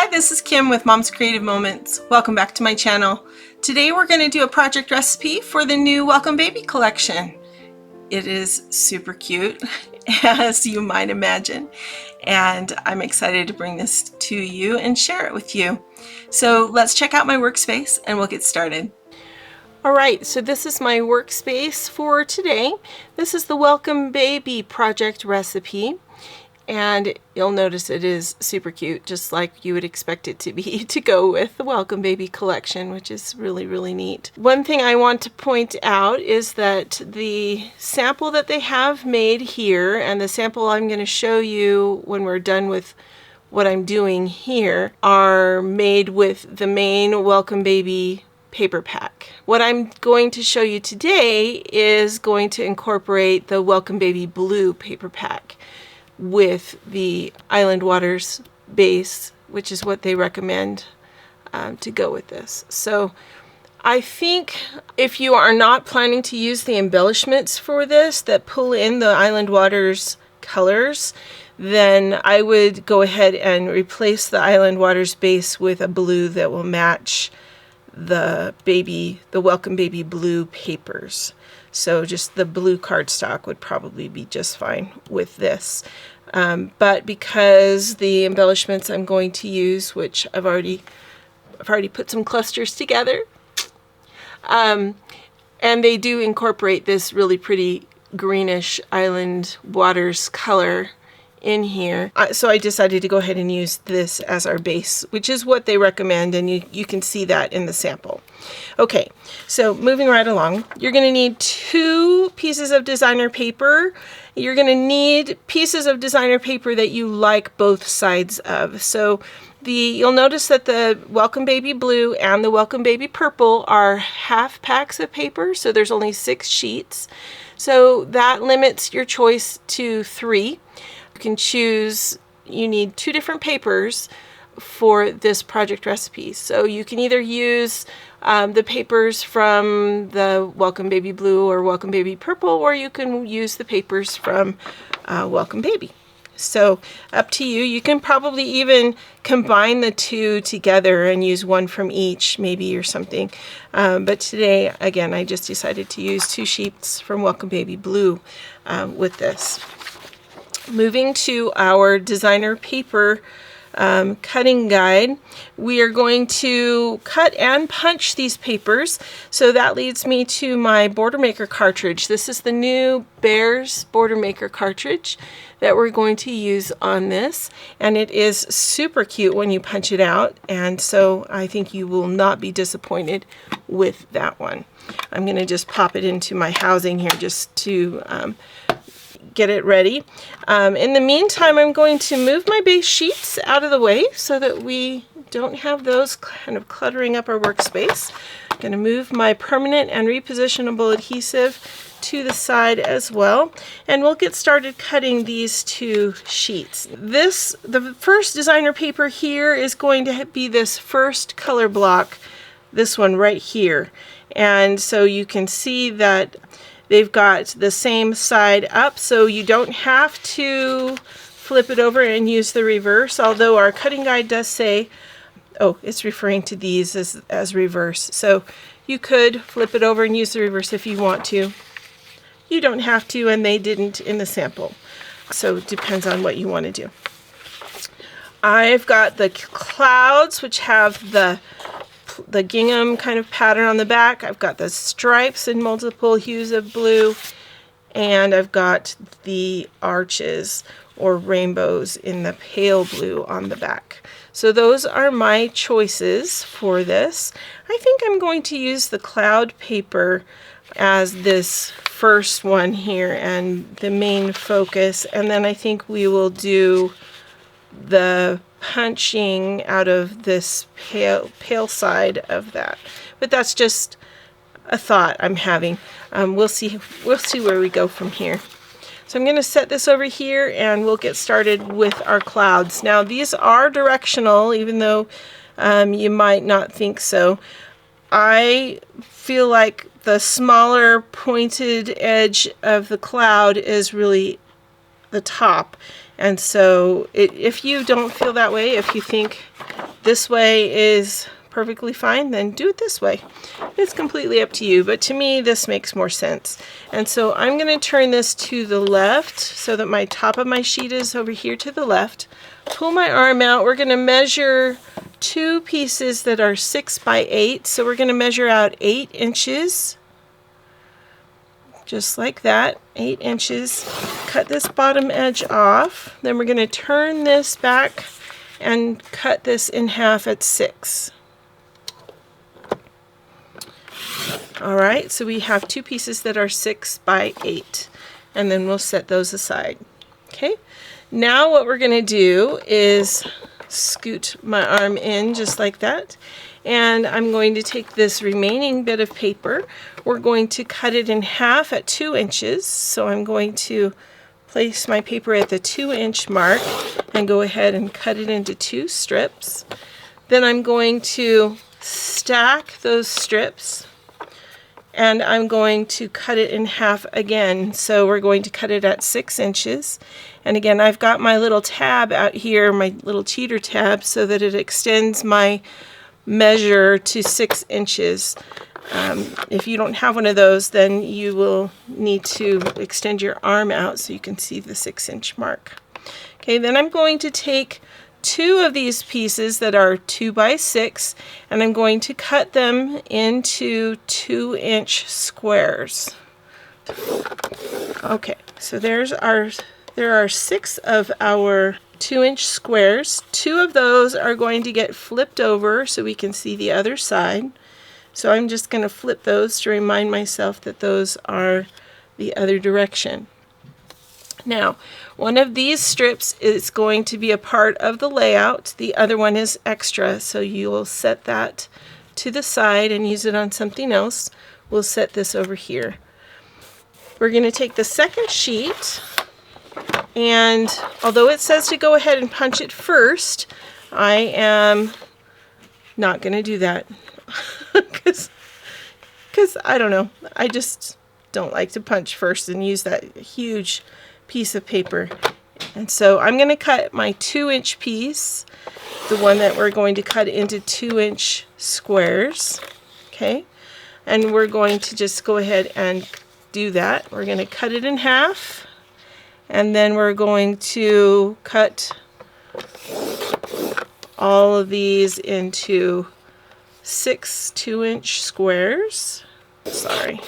Hi, this is Kim with Mom's Creative Moments. Welcome back to my channel. Today we're going to do a project recipe for the new Welcome Baby collection. It is super cute, as you might imagine, and I'm excited to bring this to you and share it with you. So let's check out my workspace and we'll get started. Alright, so this is my workspace for today. This is the Welcome Baby project recipe. And you'll notice it is super cute, just like you would expect it to be to go with the Welcome Baby collection, which is really neat. One thing I want to point out is that the sample that they have made here and the sample I'm going to show you when we're done with what I'm doing here are made with the main Welcome Baby paper pack. What I'm going to show you today is going to incorporate the Welcome Baby blue paper pack with the Island Waters base, which is what they recommend to go with this. So I think if you are not planning to use the embellishments for this that pull in the Island Waters colors, then I would go ahead and replace the Island Waters base with a blue that will match the Welcome Baby blue papers. So just the blue cardstock would probably be just fine with this. But because the embellishments I'm going to use, which I've already put some clusters together, and they do incorporate this really pretty greenish Island Waters color in here. So I decided to go ahead and use this as our base, which is what they recommend, and you can see that in the sample. Okay, so moving right along, you're going to need 2 pieces of designer paper. You're going to need pieces of designer paper that you like both sides of. So you'll notice that the Welcome Baby blue and the Welcome Baby purple are half packs of paper, so there's only 6 sheets. So that limits your choice to 3. You can choose, you need 2 different papers for this project recipe. So you can either use the papers from the Welcome Baby blue or Welcome Baby purple, or you can use the papers from Welcome Baby. So up to you. You can probably even combine the 2 together and use one from each, maybe, or something. But today, again, I just decided to use 2 sheets from Welcome Baby blue with this. Moving to our designer paper cutting guide, we are going to cut and punch these papers. So that leads me to my Border Maker cartridge. This is the new Bears Border Maker cartridge that we're going to use on this, and it is super cute when you punch it out, and so I think you will not be disappointed with that one. I'm going to just pop it into my housing here just to get it ready. In the meantime, I'm going to move my base sheets out of the way so that we don't have those kind of cluttering up our workspace. I'm going to move my permanent and repositionable adhesive to the side as well, and we'll get started cutting these 2 sheets. The first designer paper here is going to be this first color block, this one right here, and so you can see that they've got the same side up, so you don't have to flip it over and use the reverse, although our cutting guide does say, oh, it's referring to these as reverse. So you could flip it over and use the reverse if you want to. You don't have to, and they didn't in the sample. So it depends on what you want to do. I've got the clouds, which have the gingham kind of pattern on the back. I've got the stripes in multiple hues of blue, and I've got the arches or rainbows in the pale blue on the back. So those are my choices for this. I think I'm going to use the cloud paper as this first one here and the main focus, and then I think we will do the punching out of this pale side of that. But that's just a thought I'm having. We'll see where we go from here. So I'm going to set this over here and we'll get started with our clouds. Now these are directional, even though you might not think so. I feel like the smaller pointed edge of the cloud is really the top, and so if you don't feel that way, if you think this way is perfectly fine, then do it this way. It's completely up to you, but to me this makes more sense. And so I'm going to turn this to the left so that my top of my sheet is over here to the left. Pull my arm out. We're going to measure two pieces that are 6 by 8, so we're going to measure out 8 inches, just like that, 8 inches. Cut this bottom edge off. Then we're going to turn this back and cut this in half at 6. Alright, so we have two pieces that are 6 by 8, and then we'll set those aside. Okay, now what we're going to do is scoot my arm in just like that, and I'm going to take this remaining bit of paper. We're going to cut it in half at 2 inches, so I'm going to place my paper at the 2-inch mark and go ahead and cut it into 2 strips. Then I'm going to stack those strips, and I'm going to cut it in half again. So we're going to cut it at 6 inches. And again, I've got my little tab out here, my little cheater tab, so that it extends my measure to 6 inches. If you don't have one of those, then you will need to extend your arm out so you can see the 6-inch mark. Okay, then I'm going to take 2 of these pieces that are 2 by 6, and I'm going to cut them into 2-inch squares. Okay, so there are 6 of our 2-inch squares. 2 of those are going to get flipped over so we can see the other side. So I'm just going to flip those to remind myself that those are the other direction. Now, one of these strips is going to be a part of the layout. The other one is extra, so you will set that to the side and use it on something else. We'll set this over here. We're going to take the second sheet, and although it says to go ahead and punch it first, I am not going to do that because I don't know, I just don't like to punch first and use that huge piece of paper. And so I'm going to cut my 2-inch piece, the one that we're going to cut into 2-inch squares. Okay, and we're going to just go ahead and do that. We're going to cut it in half, and then we're going to cut all of these into 6 2-inch squares. Sorry.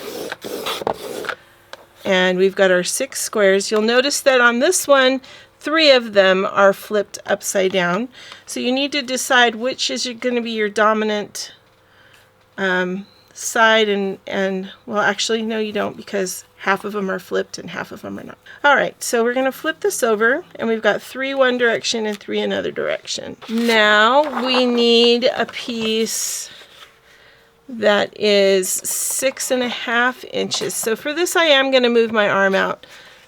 And we've got our 6 squares. You'll notice that on this one, 3 of them are flipped upside down. So you need to decide which is going to be your dominant side, and well, actually no, you don't, because half of them are flipped and half of them are not. Alright, so we're going to flip this over, and we've got 3 one direction and 3 another direction. Now we need a piece that is 6.5 inches. So for this I am going to move my arm out,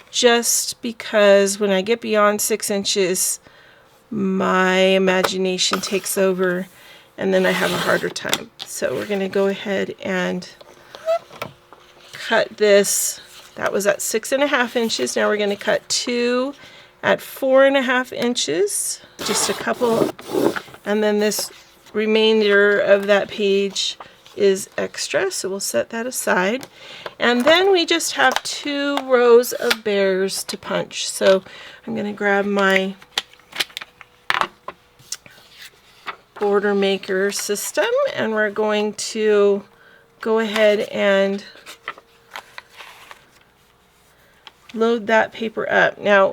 just because when I get beyond 6 inches my imagination takes over and then I have a harder time. So we're going to go ahead and cut this. That was at 6.5 inches. Now we're going to cut 2 at 4.5 inches, just a couple, and then this remainder of that page is extra, so we'll set that aside. And then we just have 2 rows of bears to punch. So I'm going to grab my Border Maker system, and we're going to go ahead and load that paper up. Now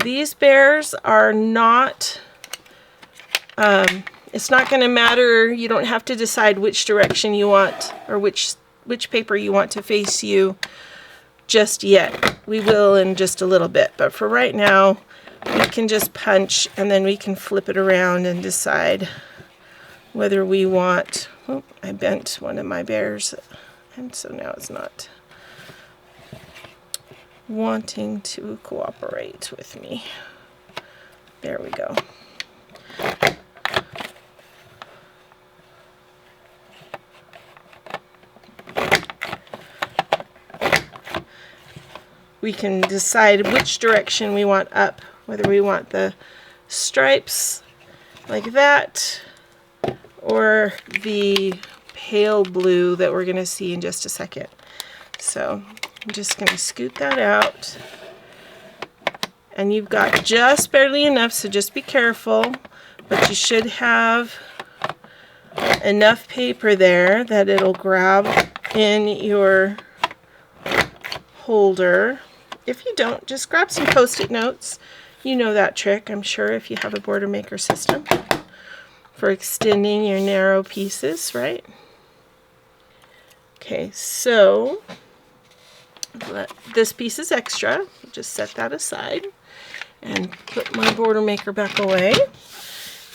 these bears are not it's not going to matter. You don't have to decide which direction you want, or which paper you want to face you just yet. We will in just a little bit, but for right now we can just punch, and then we can flip it around and decide whether we want. Oh, I bent one of my bears, and so now it's not wanting to cooperate with me. There we go. We can decide which direction we want up, whether we want the stripes like that, or the pale blue that we're going to see in just a second. So I'm just going to scoot that out. And you've got just barely enough, so just be careful. But you should have enough paper there that it'll grab in your holder. If you don't, just grab some Post-it notes. You know that trick, I'm sure, if you have a Border Maker system for extending your narrow pieces, right? Okay, so this piece is extra. Just set that aside and put my Border Maker back away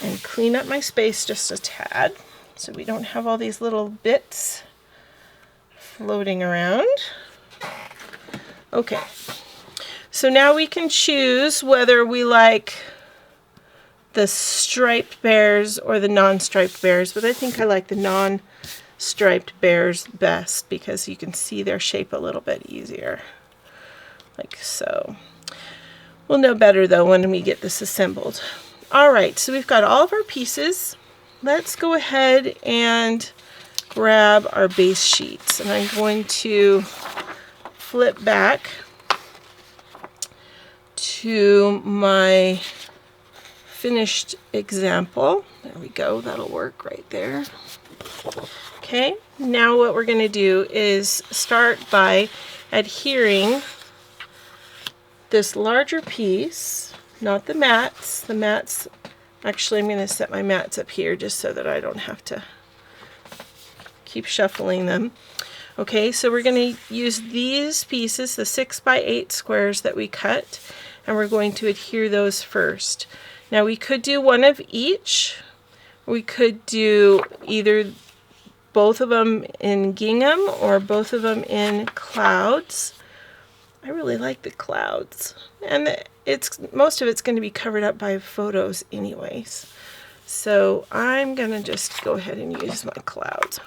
and clean up my space just a tad so we don't have all these little bits floating around. Okay, so now we can choose whether we like the striped bears or the non-striped bears, but I think I like the non-striped bears best because you can see their shape a little bit easier, like so. We'll know better though when we get this assembled. All right, so we've got all of our pieces. Let's go ahead and grab our base sheets, and I'm going to flip back to my finished example. There we go, that'll work right there. Okay, now what we're going to do is start by adhering this larger piece, not the mats. The mats, actually I'm going to set my mats up here just so that I don't have to keep shuffling them. Okay, so we're going to use these pieces, the 6 by 8 squares that we cut, and we're going to adhere those first. Now we could do one of each. We could do either both of them in gingham or both of them in clouds. I really like the clouds, and most of it's going to be covered up by photos anyways. So I'm going to just go ahead and use my clouds.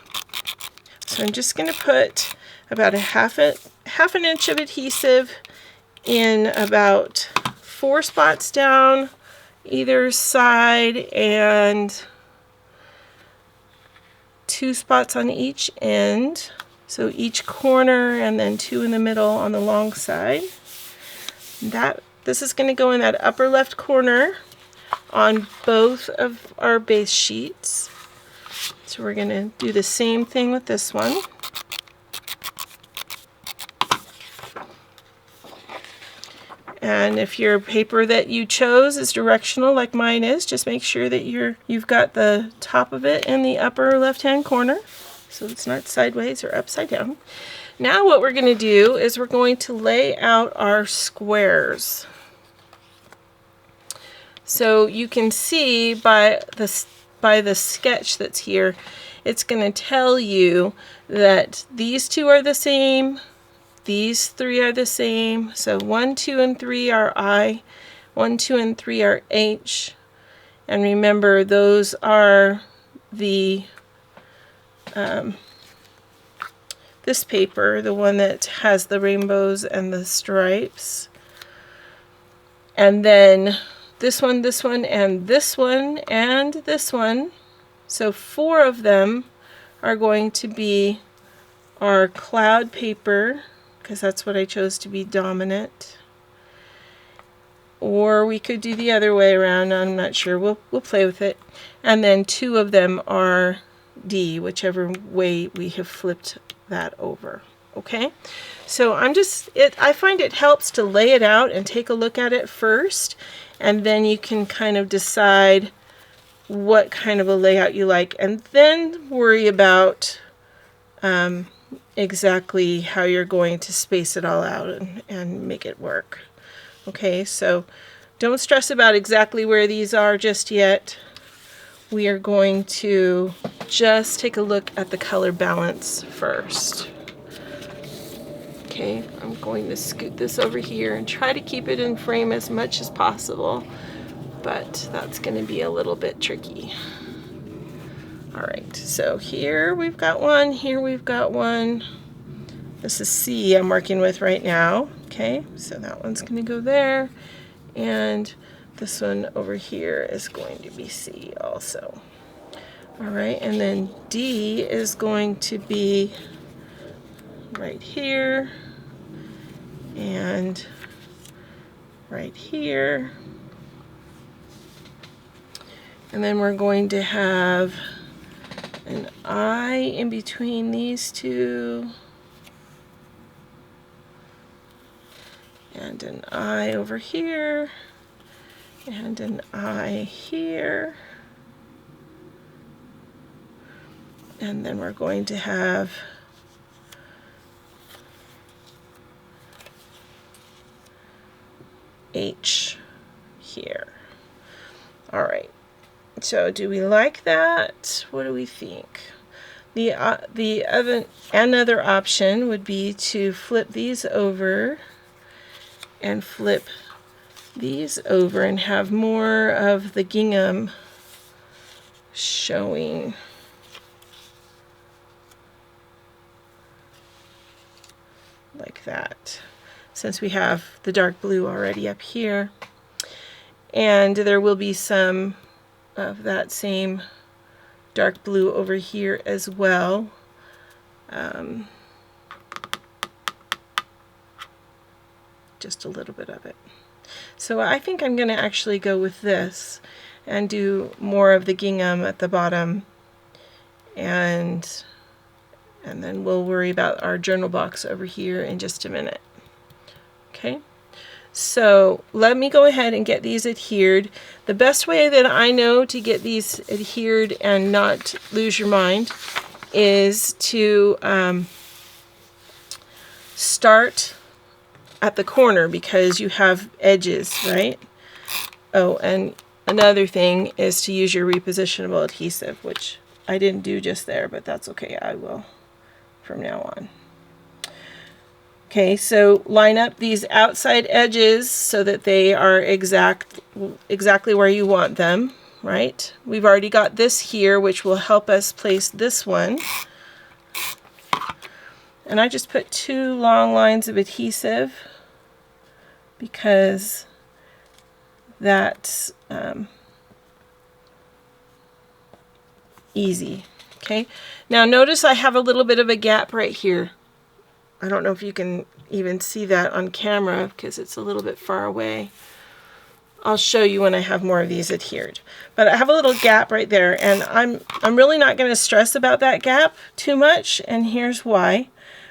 So I'm just going to put about half an inch of adhesive in about 4 spots down either side and 2 spots on each end. So each corner and then 2 in the middle on the long side. This is going to go in that upper left corner on both of our base sheets. So we're going to do the same thing with this one. And if your paper that you chose is directional like mine is, just make sure that you've got the top of it in the upper left-hand corner, so it's not sideways or upside down. Now what we're going to do is we're going to lay out our squares. So you can see by the sketch that's here, it's going to tell you that these 2 are the same, these 3 are the same. So 1, 2, and 3 are I, 1, 2, and 3 are H. And remember, those are the this paper, the one that has the rainbows and the stripes. And then this one, and this one, and this one. So 4 of them are going to be our cloud paper, because that's what I chose to be dominant. Or we could do the other way around, I'm not sure, we'll play with it. And then 2 of them are D, whichever way we have flipped that over. Okay, so I find it helps to lay it out and take a look at it first, and then you can kind of decide what kind of a layout you like, and then worry about exactly how you're going to space it all out and make it work. Okay, so don't stress about exactly where these are just yet. We are going to just take a look at the color balance first. Okay, I'm going to scoot this over here and try to keep it in frame as much as possible, but that's going to be a little bit tricky. All right, so here we've got one, here we've got one. This is C I'm working with right now. Okay, so that one's going to go there, and This one over here is going to be C also. All right, and then D is going to be right here and right here. And then we're going to have an I in between these two. And an I over here. And an I here. And then we're going to have H here. All right. So do we like that? What do we think? Another option would be to flip these over and flip these over and have more of the gingham showing. Like that, since we have the dark blue already up here. And there will be some of that same dark blue over here as well. Just a little bit of it. So I think I'm going to actually go with this and do more of the gingham at the bottom, and then we'll worry about our journal box over here in just a minute. Okay, so let me go ahead and get these adhered. The best way that I know to get these adhered and not lose your mind is to start at the corner, because you have edges, right? Oh, and another thing is to use your repositionable adhesive, which I didn't do just there, but that's okay, I will from now on. Okay, so line up these outside edges so that they are exactly where you want them, right? We've already got this here, which will help us place this one. And I just put 2 long lines of adhesive because that's easy. Okay, now notice I have a little bit of a gap right here. I don't know if you can even see that on camera because it's a little bit far away. I'll show you when I have more of these adhered. But I have a little gap right there, and I'm really not going to stress about that gap too much, and here's why.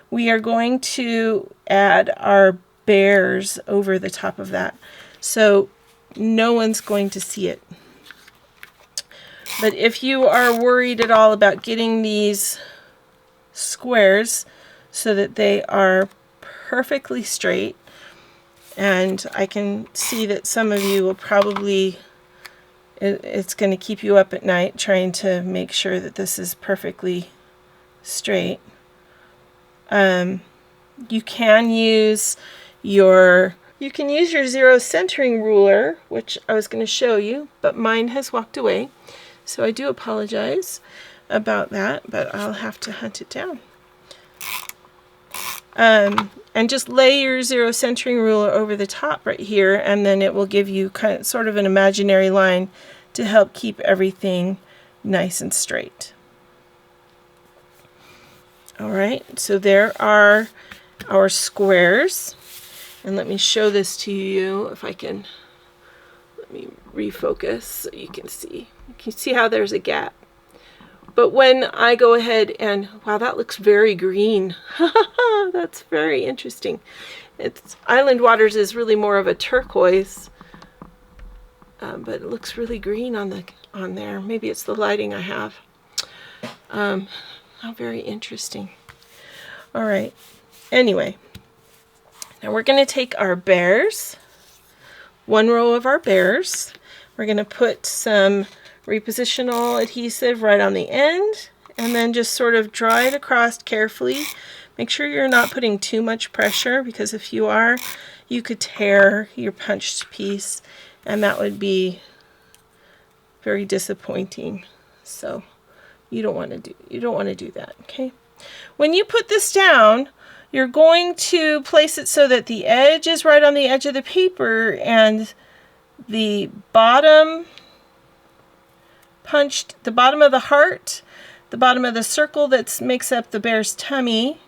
We are going to add our bears over the top of that, so no one's going to see it. But if you are worried at all about getting these squares so that they are perfectly straight, and I can see that some of you will probably, it's going to keep you up at night trying to make sure that this is perfectly straight. You can use your zero centering ruler, which I was going to show you, but mine has walked away. So I do apologize about that, but I'll have to hunt it down. And just lay your zero centering ruler over the top right here, and then it will give you sort of an imaginary line to help keep everything nice and straight. All right, so there are our squares. And let me show this to you if I can. Let me refocus so you can see. You can see how there's a gap. But when I go ahead and, wow, that looks very green. That's very interesting. It's Island Waters is really more of a turquoise, but it looks really green on there. Maybe it's the lighting I have. How very interesting. All right. Anyway, now we're going to take our bears, 1 row of our bears. We're going to put some repositional adhesive right on the end, and then just sort of draw it across carefully. Make sure you're not putting too much pressure, because if you are, you could tear your punched piece, and that would be very disappointing. So you don't want to do that. Okay. When you put this down, you're going to place it so that the edge is right on the edge of the paper, and the bottom punched, the bottom of the heart, the bottom of the circle that makes up the bear's tummy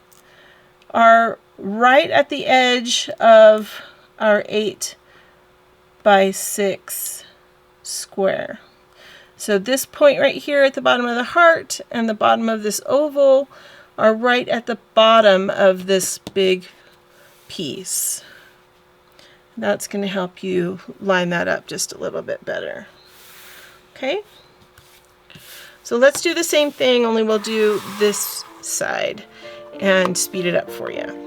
are right at the edge of our 8 by 6 square. So this point right here at the bottom of the heart and the bottom of this oval are right at the bottom of this big piece. That's going to help you line that up just a little bit better. Okay? So let's do the same thing, only we'll do this side and speed it up for you.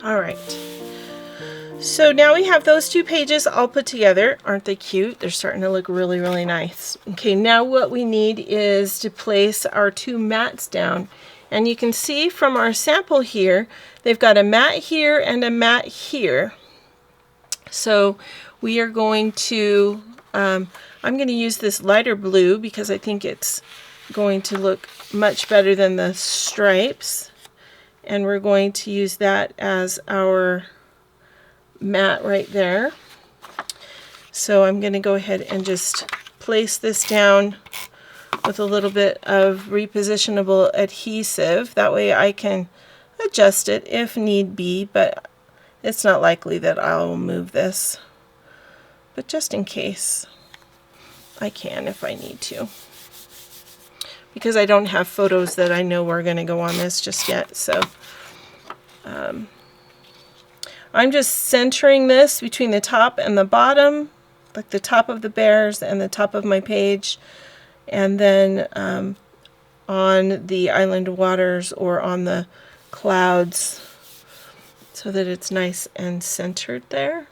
All right. So now we have those two pages all put together. Aren't they cute? They're starting to look really, really nice. Okay, now what we need is to place our two mats down. And you can see from our sample here, they've got a mat here and a mat here. So we are going to, I'm going to use this lighter blue because I think it's going to look much better than the stripes. And we're going to use that as our mat right there. So I'm going to go ahead and just place this down with a little bit of repositionable adhesive. That way I can adjust it if need be, but it's not likely that I'll move this. But just in case, I can if I need to. Because I don't have photos that I know are going to go on this just yet. So I'm just centering this between the top and the bottom, like the top of the bears and the top of my page, and then on the island waters or on the clouds so that it's nice and centered there.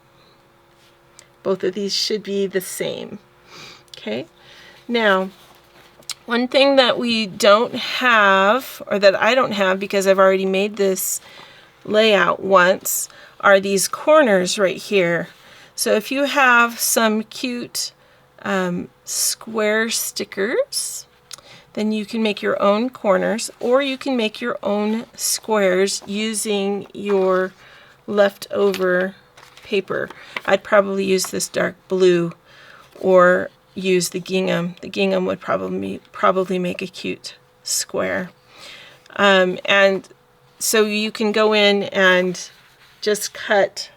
Both of these should be the same. Okay, now one thing that we don't have, or that I don't have because I've already made this layout once, are these corners right here. So if you have some cute square stickers, then you can make your own corners, or you can make your own squares using your leftover paper. I'd probably use this dark blue or use the gingham. The gingham would probably make a cute square. And so you can go in and just cut.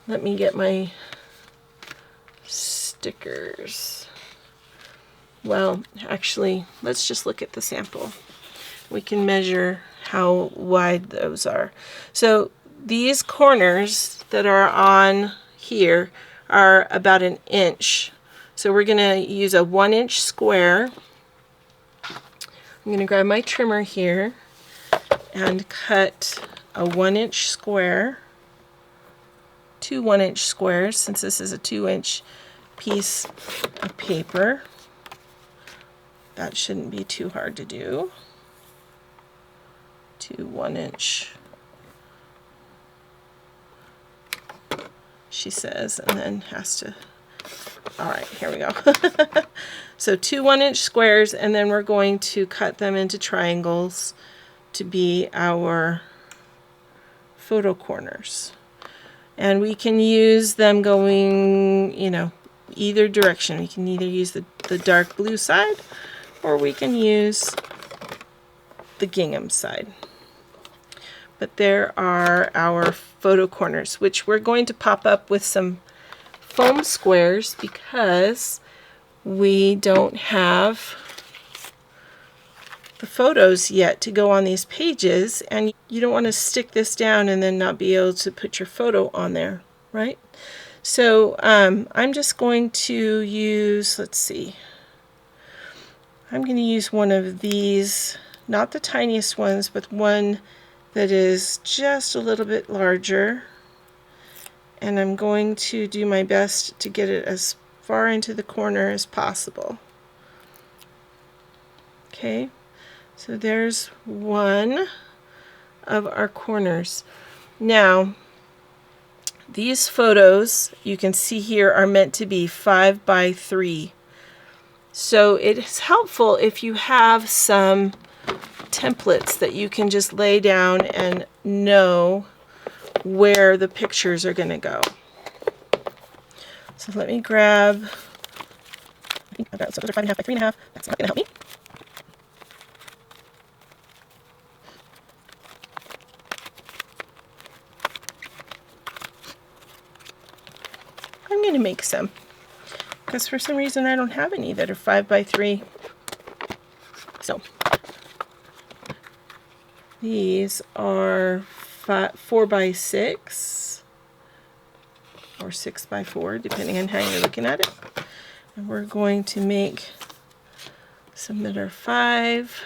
Let me get my stickers. Well, actually, let's just look at the sample. We can measure how wide those are. So these corners that are on here are about 1 inch. So we're going to use a 1-inch square. I'm going to grab my trimmer here and cut a 1-inch square, 2 1-inch squares, since this is a 2-inch piece of paper. That shouldn't be too hard to do. 2 1-inch, she says, and then has to, all right, here we go. So 2 1-inch squares, and then we're going to cut them into triangles to be our photo corners. And we can use them going, you know, either direction. We can either use the dark blue side, or we can use the gingham side. But there are our photo corners, which we're going to pop up with some foam squares because we don't have the photos yet to go on these pages, and you don't want to stick this down and then not be able to put your photo on there, right? So I'm just going to use, let's see, I'm going to use one of these, not the tiniest ones, but one that is just a little bit larger, and I'm going to do my best to get it as far into the corner as possible. Okay, So there's one of our corners. Now, these photos you can see here are meant to be 5 by 3. So it's helpful if you have some templates that you can just lay down and know where the pictures are going to go. So let me grab, I think I've got some 5.5 by 3.5. That's not going to help me. I'm going to make some, because for some reason I don't have any that are 5 by 3. So these are 4 by 6 or 6 by 4, depending on how you're looking at it. And we're going to make some that are 5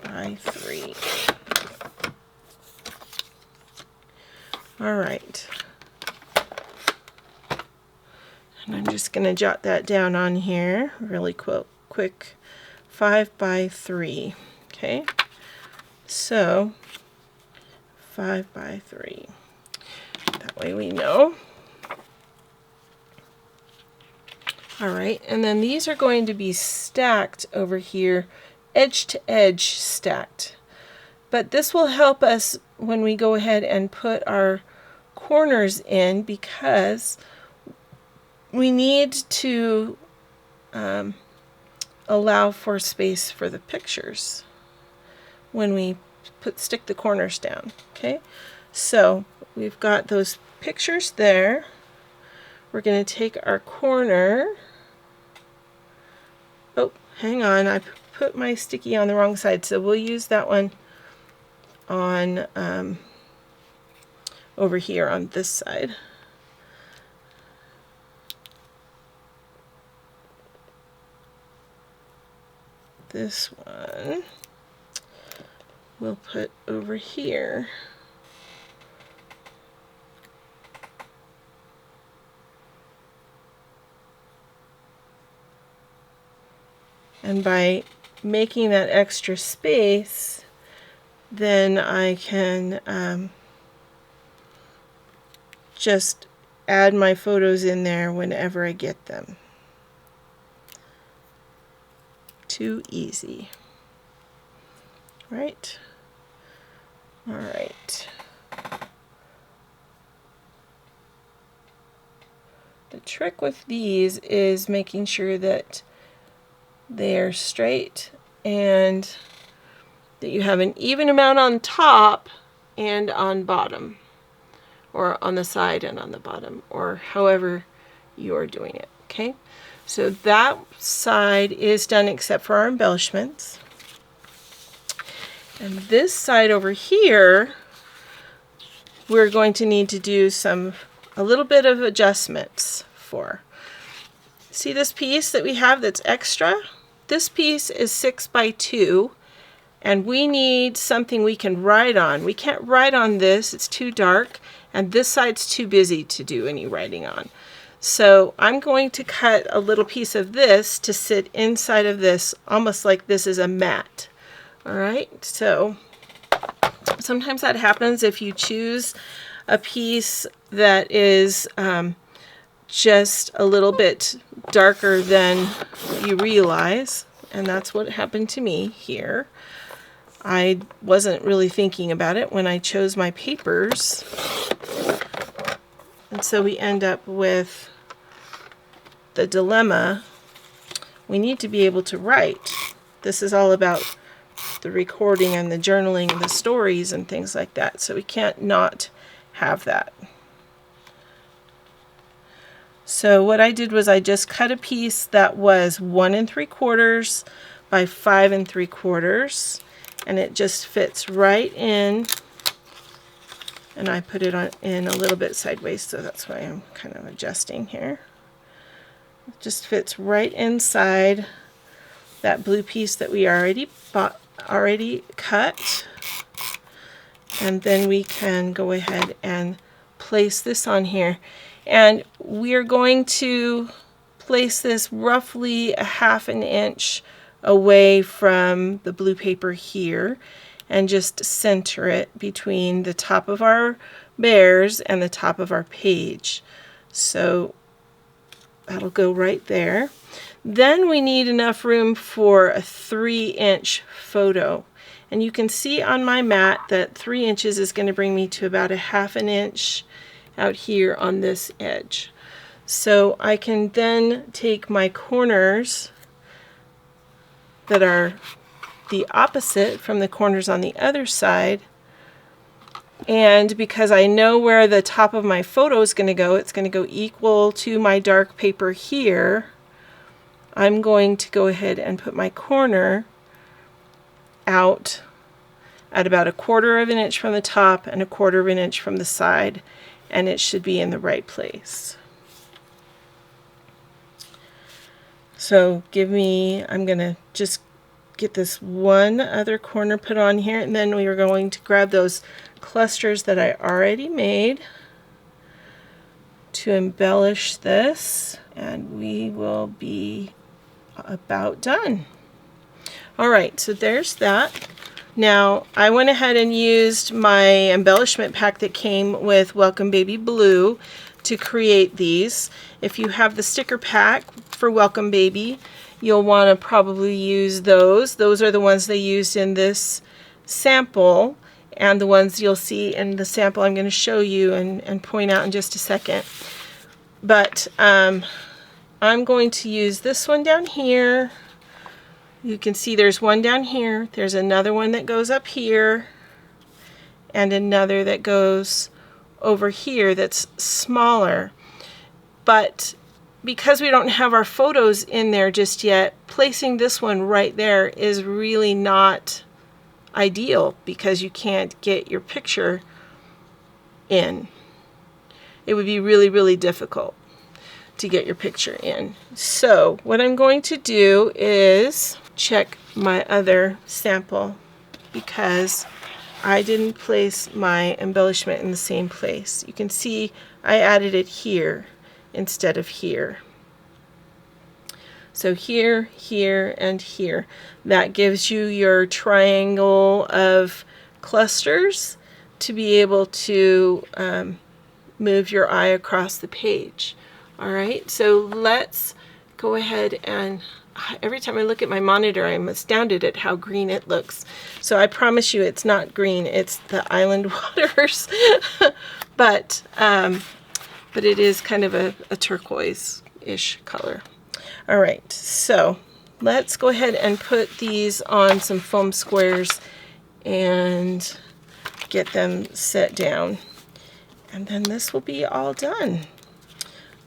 by 3. All right. And I'm just going to jot that down on here really quick. 5 by 3. Okay. So 5 by 3. That way we know. All right. And then these are going to be stacked over here, edge to edge stacked. But this will help us when we go ahead and put our corners in, because we need to allow for space for the pictures when we stick the corners down. Okay, so we've got those pictures there. We're going to take our corner. Oh, hang on, I put my sticky on the wrong side, so we'll use that one on over here on this side. This one we'll put over here. And by making that extra space, then I can just add my photos in there whenever I get them. Too easy. Right? All right. The trick with these is making sure that they're straight and that you have an even amount on top and on bottom, or on the side and on the bottom, or however you're doing it. Okay, so that side is done except for our embellishments. And this side over here, we're going to need to do a little bit of adjustments for. See this piece that we have that's extra? This piece is 6 by 2, and we need something we can write on. We can't write on this, it's too dark, and this side's too busy to do any writing on. So I'm going to cut a little piece of this to sit inside of this, almost like this is a mat. All right, so sometimes that happens if you choose a piece that is just a little bit darker than you realize, and that's what happened to me here. I wasn't really thinking about it when I chose my papers, and so we end up with the dilemma. We need to be able to write. This is all about the recording and the journaling and the stories and things like that, so we can't not have that. So what I did was I just cut a piece that was 1 3/4 by 5 3/4, and it just fits right in, and I put it in a little bit sideways, so that's why I'm kind of adjusting here. It just fits right inside that blue piece that we already cut, and then we can go ahead and place this on here. And we're going to place this roughly a 1/2 inch away from the blue paper here, and just center it between the top of our bears and the top of our page. So that'll go right there. Then we need enough room for a 3-inch photo. And you can see on my mat that 3 inches is going to bring me to about a 1/2 inch out here on this edge. So I can then take my corners that are the opposite from the corners on the other side, and because I know where the top of my photo is going to go, it's going to go equal to my dark paper here. I'm going to go ahead and put my corner out at about 1/4 inch from the top and 1/4 inch from the side, and it should be in the right place. So I'm going to just get this one other corner put on here, and then we are going to grab those clusters that I already made to embellish this, and we will be about done. Alright, so there's that. Now I went ahead and used my embellishment pack that came with Welcome Baby Blue to create these. If you have the sticker pack for Welcome Baby, you'll want to probably use those. Those are the ones they used in this sample, and the ones you'll see in the sample I'm going to show you and point out in just a second. But I'm going to use this one down here. You can see there's one down here, there's another one that goes up here, and another that goes over here that's smaller. But because we don't have our photos in there just yet, placing this one right there is really not ideal because you can't get your picture in. It would be really, really difficult to get your picture in. So what I'm going to do is check my other sample because I didn't place my embellishment in the same place. You can see I added it here instead of here. So here, here, and here. That gives you your triangle of clusters to be able to move your eye across the page. Alright, so let's go ahead and every time I look at my monitor I'm astounded at how green it looks. So I promise you it's not green, it's the island waters. but it is kind of a turquoise-ish color. Alright, so let's go ahead and put these on some foam squares and get them set down. And then this will be all done.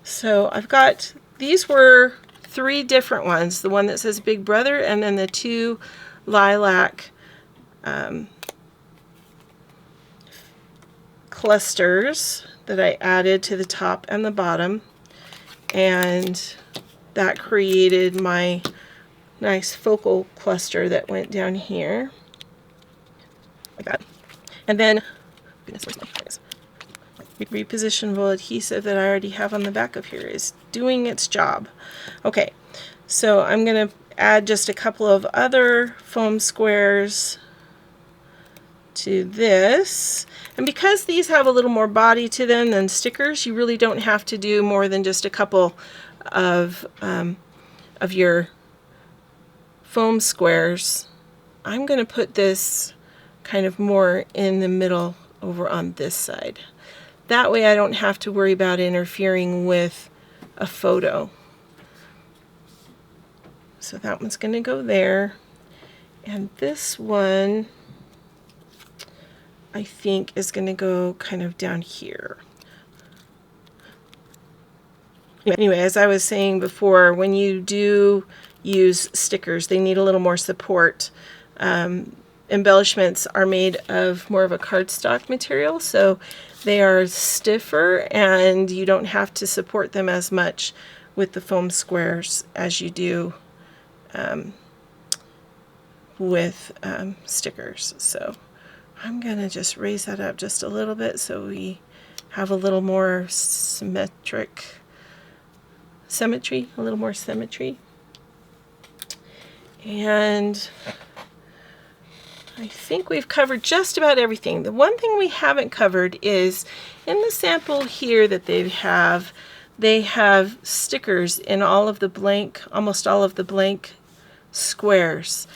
So I've got, these were 3 different ones. The one that says Big Brother, and then the 2 lilac clusters that I added to the top and the bottom. And that created my nice focal cluster that went down here. Like that. And then, goodness, where's my eyes? Repositionable adhesive that I already have on the back of here is doing its job. Okay, so I'm going to add just a couple of other foam squares to this. And because these have a little more body to them than stickers, you really don't have to do more than just a couple of your foam squares. I'm going to put this kind of more in the middle over on this side. That way I don't have to worry about interfering with a photo. So that one's going to go there. And this one I think is going to go kind of down here. Anyway, as I was saying before, when you do use stickers, they need a little more support. Embellishments are made of more of a cardstock material, so they are stiffer and you don't have to support them as much with the foam squares as you do with stickers. So I'm going to just raise that up just a little bit so we have a little more symmetry, a little more symmetry. And I think we've covered just about everything. The one thing we haven't covered is in the sample here that they have stickers in all of the blank, almost all of the blank squares.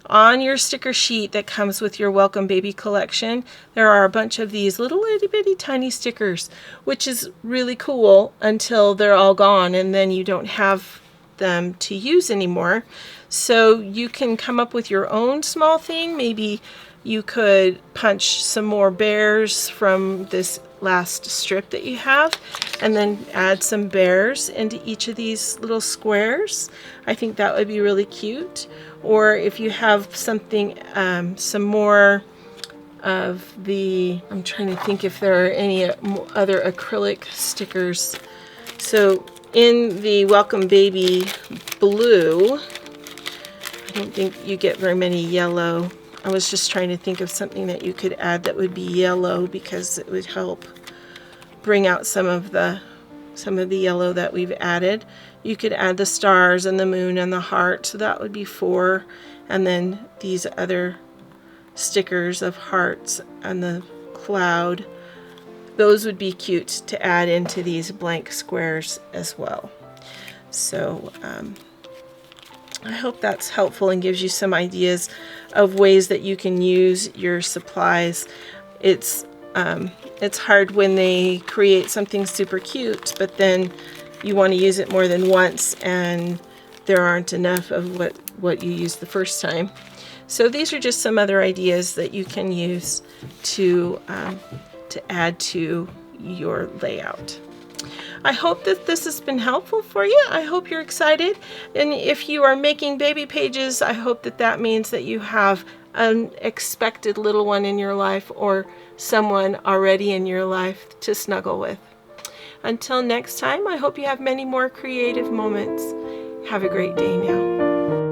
On your sticker sheet that comes with your Welcome Baby collection, there are a bunch of these little itty bitty tiny stickers, which is really cool until they're all gone and then you don't have them to use anymore. So you can come up with your own small thing. Maybe you could punch some more bears from this last strip that you have and then add some bears into each of these little squares. I think that would be really cute. Or if you have something, some more of the, I'm trying to think if there are any other acrylic stickers. So in the Welcome Baby blue, I don't think you get very many yellow. I was just trying to think of something that you could add that would be yellow because it would help bring out some of the yellow that we've added. You could add the stars and the moon and the heart, so that would be 4. And then these other stickers of hearts and the cloud, those would be cute to add into these blank squares as well. So I hope that's helpful and gives you some ideas of ways that you can use your supplies. It's hard when they create something super cute, but then you want to use it more than once and there aren't enough of what you used the first time. So these are just some other ideas that you can use to add to your layout. I hope that this has been helpful for you. I hope you're excited. And if you are making baby pages, I hope that that means that you have an expected little one in your life or someone already in your life to snuggle with. Until next time, I hope you have many more creative moments. Have a great day now.